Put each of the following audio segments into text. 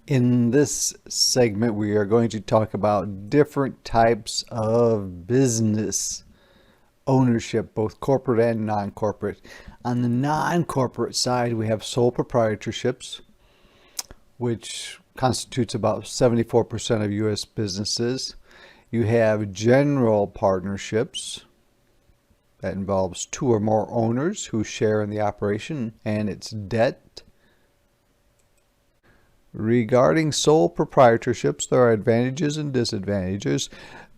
In this segment, we are going to talk about different types of business ownership, both corporate and non-corporate. On the non-corporate side, we have sole proprietorships, which constitutes about 74% of U.S. businesses. You have general partnerships. That involves two or more owners who share in the operation and its debt. Regarding sole proprietorships, there are advantages and disadvantages.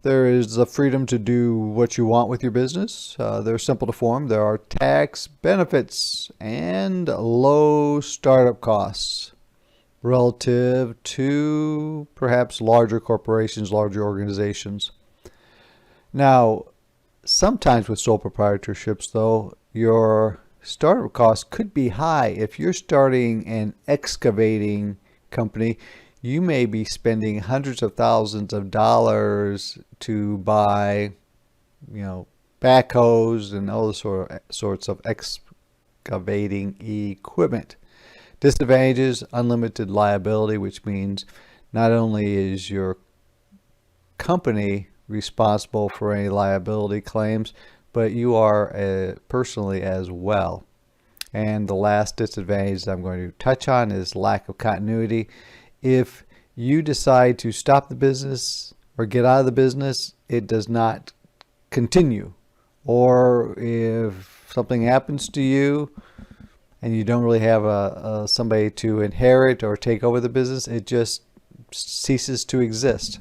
There is the freedom to do what you want with your business. They're simple to form. There are tax benefits and low startup costs relative to perhaps larger corporations, larger organizations. Now, sometimes with sole proprietorships, though, your startup costs could be high. If you're starting an excavating company, you may be spending hundreds of thousands of dollars to buy, backhoes and all the sorts of excavating equipment. Disadvantages: unlimited liability, which means not only is your company responsible for any liability claims, but you are personally as well. And the last disadvantage I'm going to touch on is lack of continuity. If you decide to stop the business or get out of the business, it does not continue. Or if something happens to you and you don't really have somebody to inherit or take over the business, it just ceases to exist.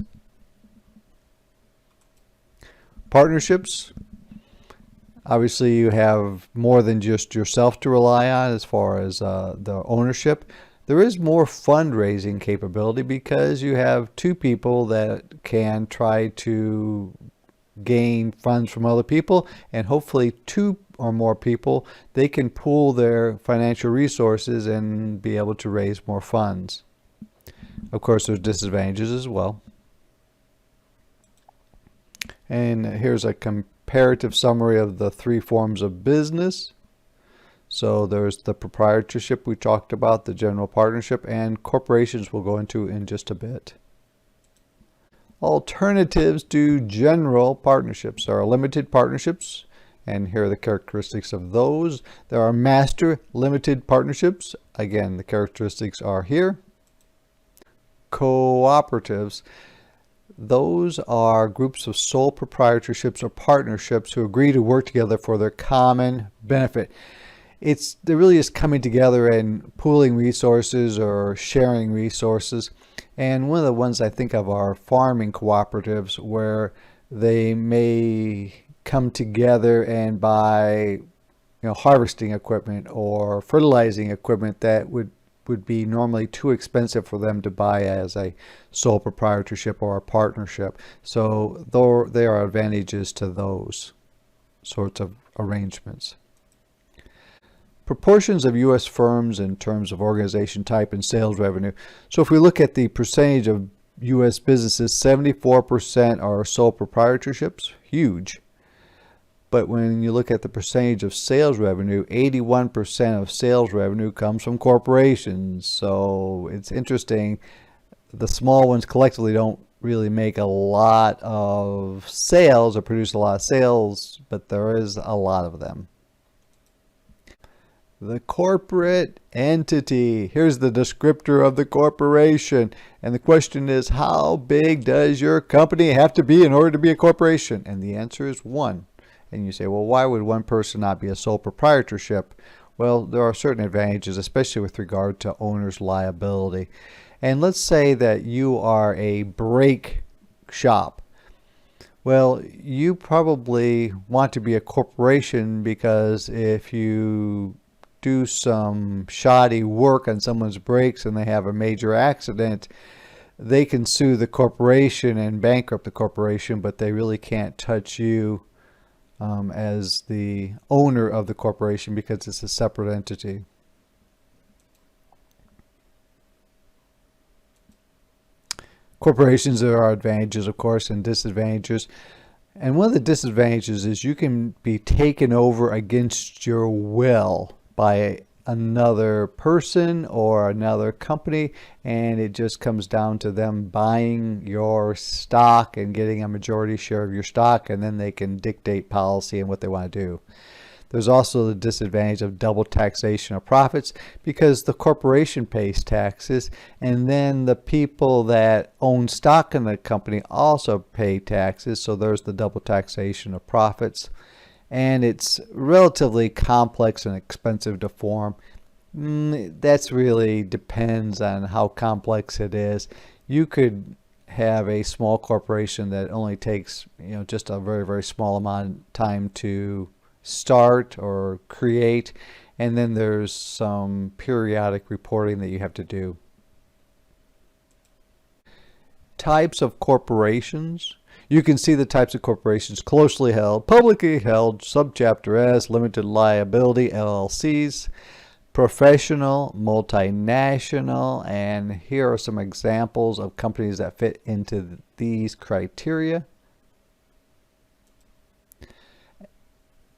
Partnerships. Obviously, you have more than just yourself to rely on as far as the ownership. There is more fundraising capability because you have two people that can try to gain funds from other people, and hopefully two or more people, they can pool their financial resources and be able to raise more funds. Of course, there's disadvantages as well. And here's a comparative summary of the three forms of business. So there's the proprietorship we talked about, the general partnership, and corporations we'll go into in just a bit. Alternatives to general partnerships. There are limited partnerships, and here are the characteristics of those. There are master limited partnerships. Again, the characteristics are here. Cooperatives. Those are groups of sole proprietorships or partnerships who agree to work together for their common benefit. There really is coming together and pooling resources or sharing resources. And one of the ones I think of are farming cooperatives, where they may come together and buy harvesting equipment or fertilizing equipment that would be normally too expensive for them to buy as a sole proprietorship or a partnership. So there are advantages to those sorts of arrangements. Proportions of U.S. firms in terms of organization type and sales revenue. So if we look at the percentage of U.S. businesses, 74% are sole proprietorships, huge. But when you look at the percentage of sales revenue, 81% of sales revenue comes from corporations. So it's interesting. The small ones collectively don't really make a lot of sales or produce a lot of sales, but there is a lot of them. The corporate entity. Here's the descriptor of the corporation. And the question is, how big does your company have to be in order to be a corporation? And the answer is 1. And you say, well, why would one person not be a sole proprietorship? Well, there are certain advantages, especially with regard to owner's liability. And let's say that you are a brake shop. Well, you probably want to be a corporation because if you do some shoddy work on someone's brakes and they have a major accident, they can sue the corporation and bankrupt the corporation, but they really can't touch you as the owner of the corporation because it's a separate entity. Corporations, there are advantages, of course, and disadvantages. And one of the disadvantages is you can be taken over against your will by another person or another company, and it just comes down to them buying your stock and getting a majority share of your stock, and then they can dictate policy and what they want to do. There's also the disadvantage of double taxation of profits because the corporation pays taxes, and then the people that own stock in the company also pay taxes, so there's the double taxation of profits. And it's relatively complex and expensive to form. That's really depends on how complex it is. You could have a small corporation that only takes, just a very, very small amount of time to start or create, and then there's some periodic reporting that you have to do. Types of corporations. You can see the types of corporations: closely held, publicly held, subchapter S, limited liability, LLCs, professional, multinational, and here are some examples of companies that fit into these criteria.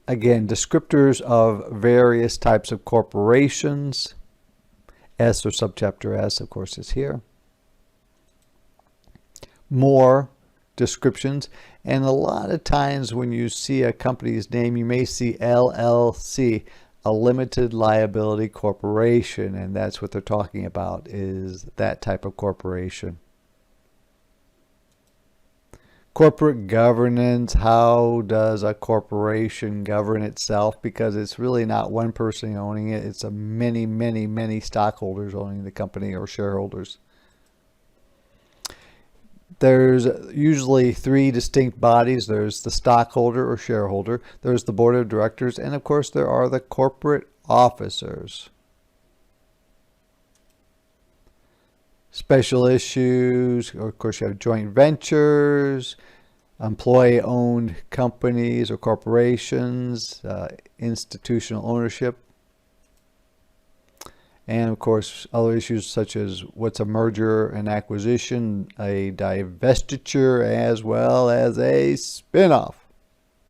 Again, descriptors of various types of corporations. S or subchapter S, of course, is here. More descriptions, and a lot of times when you see a company's name, you may see LLC, a limited liability corporation, and that's what they're talking about, is that type of corporation. Corporate governance. How does a corporation govern itself? Because it's really not one person owning it, it's a many stockholders owning the company or shareholders. There's usually three distinct bodies. There's the stockholder or shareholder, there's the board of directors, and of course there are the corporate officers. Special issues, of course you have joint ventures, employee-owned companies or corporations, institutional ownership. And of course, other issues such as what's a merger and acquisition, a divestiture, as well as a spin-off.